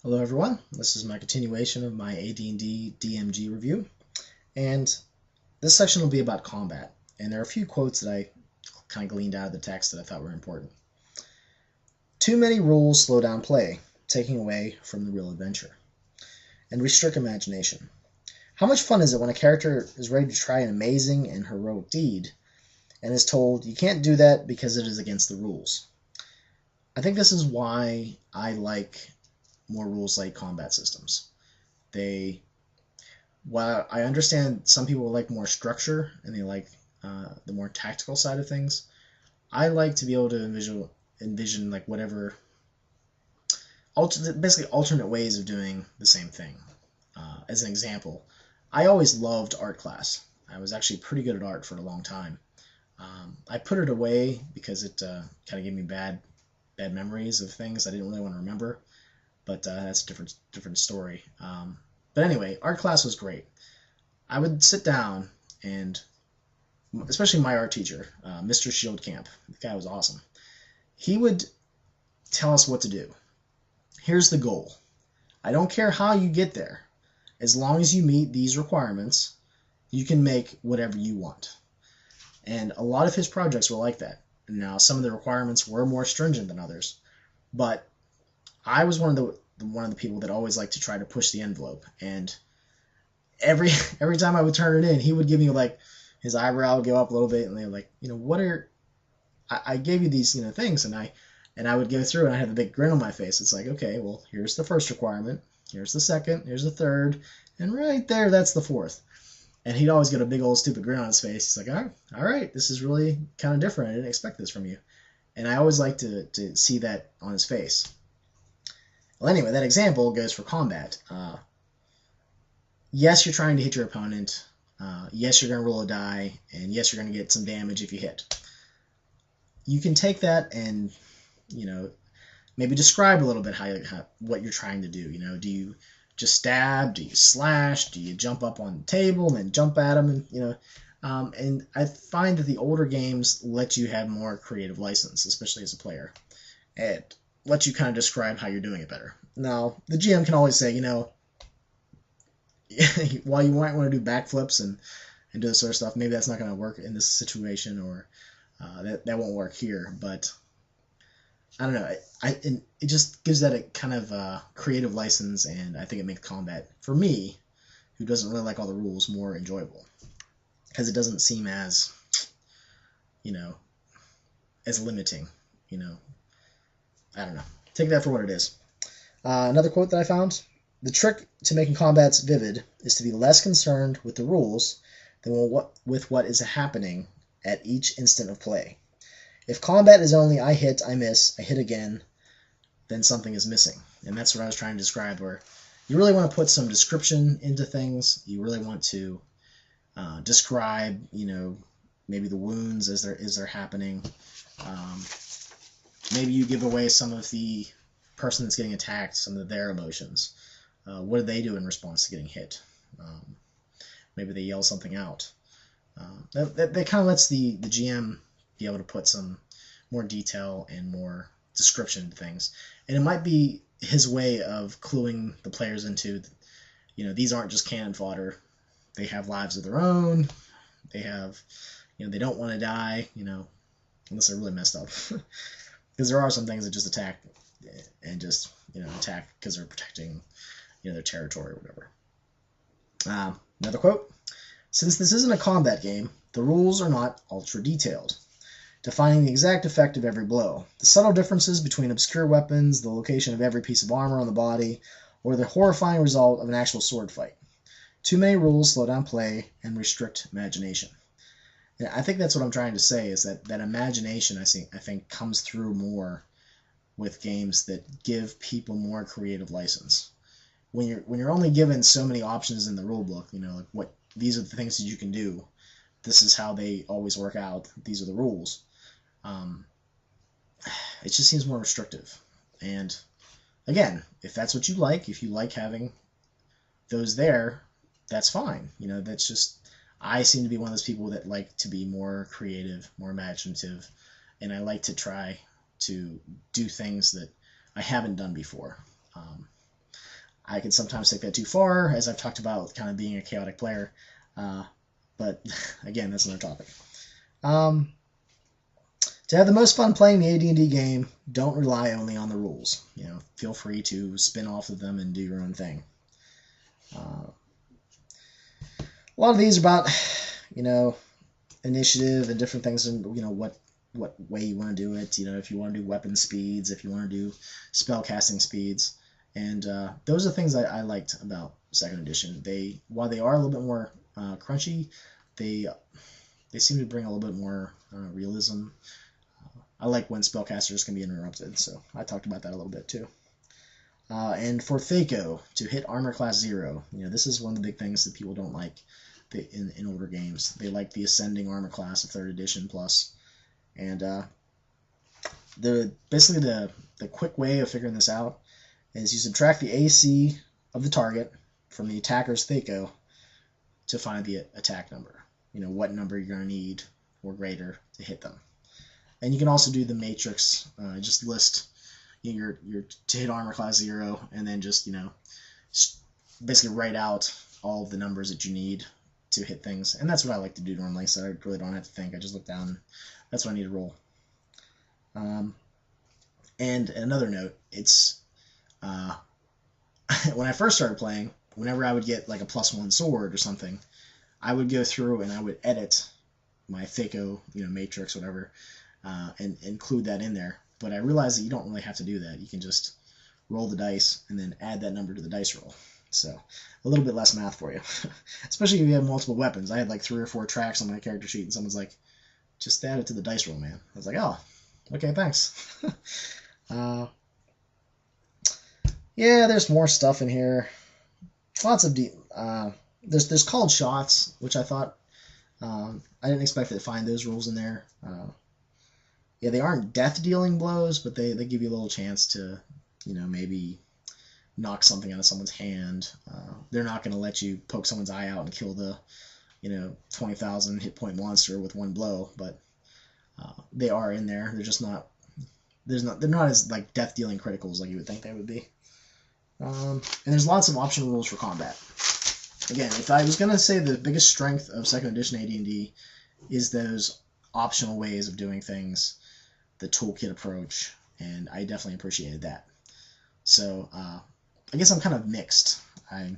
Hello everyone, this is my continuation of my AD&D DMG review, and this section will be about combat, and there are a few quotes that I kind of gleaned out of the text that I thought were important. Too many rules slow down play, taking away from the real adventure, and restrict imagination. How much fun is it when a character is ready to try an amazing and heroic deed, and is told, you can't do that because it is against the rules? I think this is why I like more rules-light combat systems. While I understand some people like more structure and they like the more tactical side of things, I like to be able to envision like whatever, basically alternate ways of doing the same thing. As an example, I always loved art class. I was actually pretty good at art for a long time. I put it away because it kind of gave me bad memories of things I didn't really want to remember. But that's a different story. But anyway, art class was great. I would sit down and, especially my art teacher, Mr. Shieldcamp, the guy was awesome. He would tell us what to do. Here's the goal. I don't care how you get there. As long as you meet these requirements, you can make whatever you want. And a lot of his projects were like that. Now, some of the requirements were more stringent than others, but I was one of the people that always liked to try to push the envelope, and every time I would turn it in, he would give me like his eyebrow would go up a little bit, and they were like, what are I gave you these things, and I would go through and I had a big grin on my face. It's like, okay, well, here's the first requirement, here's the second, here's the third, and right there, that's the fourth. And he'd always get a big old stupid grin on his face. He's like, all right, this is really kind of different. I didn't expect this from you, and I always like to see that on his face. Well, anyway, that example goes for combat. Yes, you're trying to hit your opponent. Yes, you're going to roll a die, and yes, you're going to get some damage if you hit. You can take that and, maybe describe a little bit what you're trying to do. Do you just stab? Do you slash? Do you jump up on the table and then jump at them? And I find that the older games let you have more creative license, especially as a player. And let you kind of describe how you're doing it better. Now, the GM can always say, while you might want to do backflips and do this sort of stuff, maybe that's not going to work in this situation, or that won't work here. But I don't know. It just gives that a kind of creative license, and I think it makes combat, for me, who doesn't really like all the rules, more enjoyable, because it doesn't seem as, as limiting. I don't know. Take that for what it is. Another quote that I found: the trick to making combats vivid is to be less concerned with the rules than with what is happening at each instant of play. If combat is only I hit, I miss, I hit again, then something is missing. And that's what I was trying to describe, where you really want to put some description into things. You really want to describe, maybe the wounds as they're happening. Maybe you give away some of the person that's getting attacked, some of their emotions. What do they do in response to getting hit? Maybe they yell something out. That kind of lets the GM be able to put some more detail and more description to things. And it might be his way of cluing the players into, these aren't just cannon fodder. They have lives of their own. They have, they don't want to die, unless they're really messed up. Because there are some things that just attack and just, attack because they're protecting, their territory or whatever. Another quote: since this isn't a combat game, the rules are not ultra detailed, defining the exact effect of every blow. The subtle differences between obscure weapons, the location of every piece of armor on the body, or the horrifying result of an actual sword fight. Too many rules slow down play and restrict imagination. Yeah, I think that's what I'm trying to say, is that imagination, I think comes through more with games that give people more creative license. When you're only given so many options in the rule book, like these are the things that you can do. This is how they always work out. These are the rules. It just seems more restrictive. And again, if that's what you like, if you like having those there, that's fine. That's just, I seem to be one of those people that like to be more creative, more imaginative, and I like to try to do things that I haven't done before. I could sometimes take that too far, as I've talked about kind of being a chaotic player. But again, that's another topic. To have the most fun playing the AD&D game, don't rely only on the rules. Feel free to spin off of them and do your own thing. A lot of these are about, initiative and different things, and what way you want to do it. If you want to do weapon speeds, if you want to do spell casting speeds, and those are things I liked about second edition. While they are a little bit more crunchy, they seem to bring a little bit more realism. I like when spellcasters can be interrupted, so I talked about that a little bit too. And for Thaco, to hit armor class 0, this is one of the big things that people don't like in older games. They like the ascending armor class of 3rd edition plus. And basically the quick way of figuring this out is you subtract the AC of the target from the attacker's Thaco to find the attack number. What number you're going to need or greater to hit them. And you can also do the matrix, just list your to hit armor class 0, and then just basically write out all of the numbers that you need to hit things. And that's what I like to do normally, so I really don't have to think. I just look down, and that's what I need to roll. And another note, it's when I first started playing, whenever I would get like a +1 sword or something, I would go through and I would edit my Thaco, matrix, whatever, and include that in there. But I realized that you don't really have to do that. You can just roll the dice and then add that number to the dice roll. So a little bit less math for you, especially if you have multiple weapons. I had like 3 or 4 tracks on my character sheet, and someone's like, just add it to the dice roll, man. I was like, oh, okay, thanks. Yeah, there's more stuff in here. Lots of there's called shots, which I thought I didn't expect to find those rules in there. Yeah, they aren't death-dealing blows, but they give you a little chance to, maybe knock something out of someone's hand. They're not going to let you poke someone's eye out and kill the, 20,000 hit point monster with one blow, but they are in there. They're just not. They're not as like death-dealing criticals like you would think they would be. And there's lots of optional rules for combat. Again, if I was going to say the biggest strength of 2nd edition AD&D is those optional ways of doing things, the toolkit approach, and I definitely appreciated that. So I guess I'm kind of mixed. I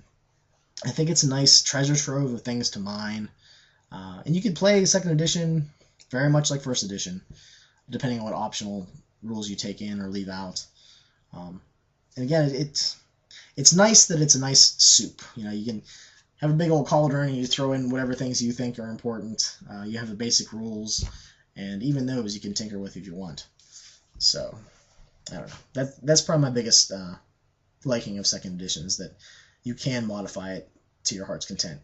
think it's a nice treasure trove of things to mine, and you could play 2nd edition very much like 1st edition, depending on what optional rules you take in or leave out. And again, it's nice that it's a nice soup. You can have a big old cauldron and you throw in whatever things you think are important. You have the basic rules, and even those you can tinker with if you want. So, I don't know. That's probably my biggest liking of 2nd edition, is that you can modify it to your heart's content.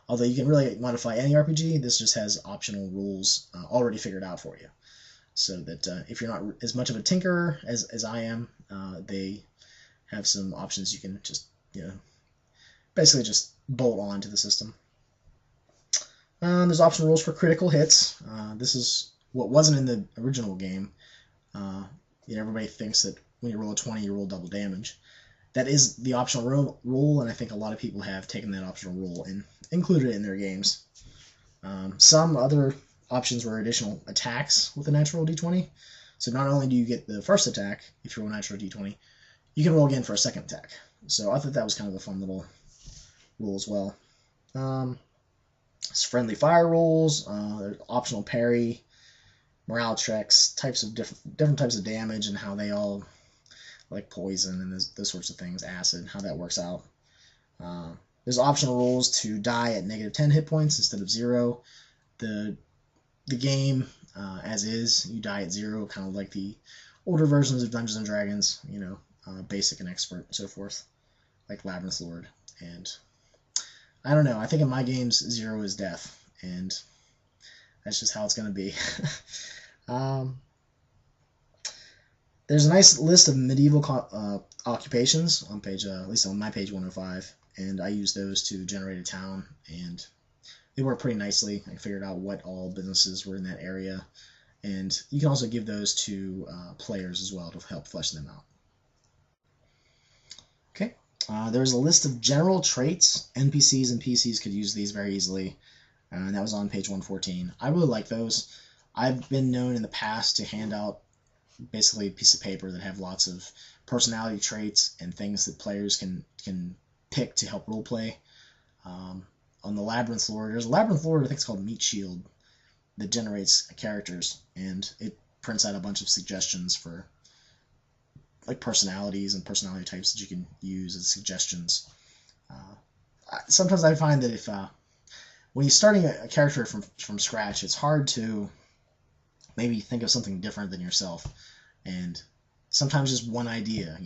Although you can really modify any RPG, this just has optional rules already figured out for you. So that if you're not as much of a tinkerer as I am, they have some options you can just, basically just bolt on to the system. There's optional rules for critical hits. This is what wasn't in the original game. Everybody thinks that when you roll a 20, you roll double damage. That is the optional rule, and I think a lot of people have taken that optional rule and included it in their games. Some other options were additional attacks with a natural d20. So not only do you get the first attack if you roll a natural d20, you can roll again for a second attack. So I thought that was kind of a fun little rule as well. It's friendly fire rules, there's optional parry, morale checks, different types of damage, and how they all, like poison and those sorts of things, acid, how that works out. There's optional rules to die at -10 hit points instead of 0. The game, as is, you die at 0, kind of like the older versions of Dungeons and Dragons, basic and expert and so forth, like Labyrinth Lord. And I don't know, I think in my games 0 is death, and that's just how it's going to be. There's a nice list of medieval occupations on page, at least on my page 105, and I use those to generate a town, and they work pretty nicely. I figured out what all businesses were in that area, and you can also give those to players as well to help flesh them out. Okay, There's a list of general traits. NPCs and PCs could use these very easily, and that was on page 114. I really like those. I've been known in the past to hand out basically a piece of paper that have lots of personality traits and things that players can pick to help roleplay. On the Labyrinth lore, there's a Labyrinth lore I think it's called Meat Shield that generates characters, and it prints out a bunch of suggestions for like personalities and personality types that you can use as suggestions. Sometimes I find that if when you're starting a character from scratch, it's hard to maybe think of something different than yourself, and sometimes just one idea,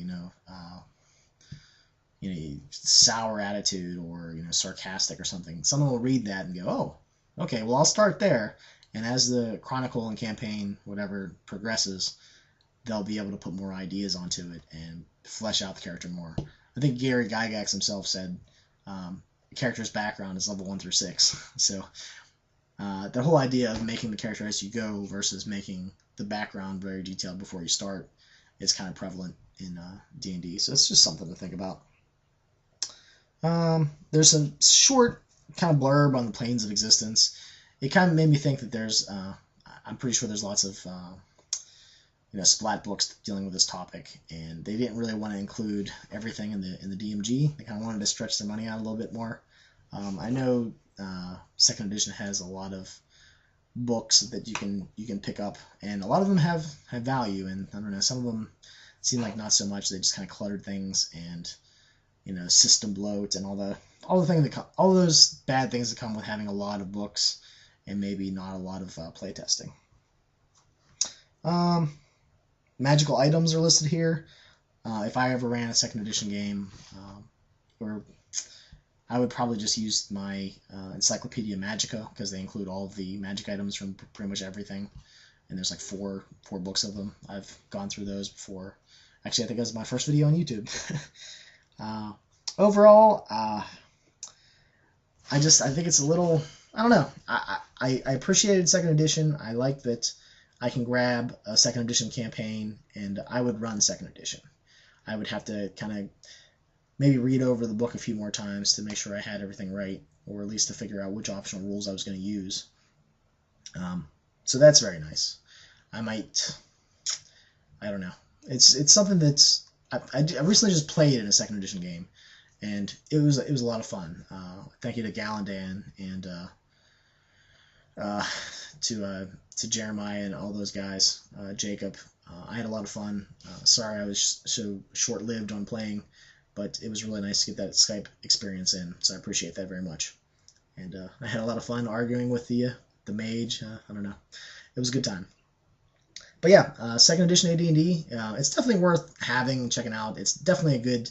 sour attitude or sarcastic or something. Someone will read that and go, "Oh, okay, well I'll start there." And as the chronicle and campaign whatever progresses, they'll be able to put more ideas onto it and flesh out the character more. I think Gary Gygax himself said a character's background is level 1 through 6. So the whole idea of making the character as you go versus making the background very detailed before you start is kind of prevalent in D&D. So it's just something to think about. There's a short kind of blurb on the planes of existence. It kind of made me think that there's, I'm pretty sure there's lots of splat books dealing with this topic, and they didn't really want to include everything in the DMG. They kind of wanted to stretch their money out a little bit more. I know second edition has a lot of books that you can pick up, and a lot of them have value, and I don't know, some of them seem like not so much. They just kind of cluttered things, and system bloat and all those bad things that come with having a lot of books and maybe not a lot of playtesting. Magical items are listed here. If I ever ran a second edition game, or I would probably just use my Encyclopedia Magica, because they include all of the magic items from pretty much everything. And there's like four books of them. I've gone through those before. Actually, I think that was my first video on YouTube. Overall, I think it's a little, I don't know. I appreciated second edition. I like that I can grab a second edition campaign, and I would run second edition. I would have to kind of maybe read over the book a few more times to make sure I had everything right, or at least to figure out which optional rules I was going to use. So that's very nice. I don't know. It's something that's, I recently just played in a second edition game, and it was a lot of fun. Thank you to Gallandan and to Jeremiah and all those guys, Jacob. I had a lot of fun. Sorry I was so short-lived on playing, but it was really nice to get that Skype experience in, so I appreciate that very much. And I had a lot of fun arguing with the mage. I don't know. It was a good time. But yeah, second edition AD&D, it's definitely worth having and checking out. It's definitely a good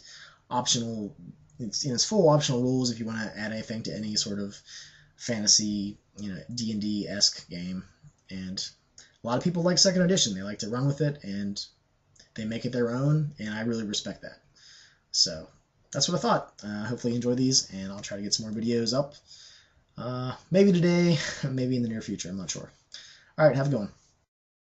optional, it's full optional rules if you want to add anything to any sort of fantasy, D&D-esque game. And a lot of people like second edition. They like to run with it, and they make it their own, and I really respect that. So that's what I thought. Hopefully you enjoy these, and I'll try to get some more videos up. Maybe today, maybe in the near future. I'm not sure. All right, have a good one.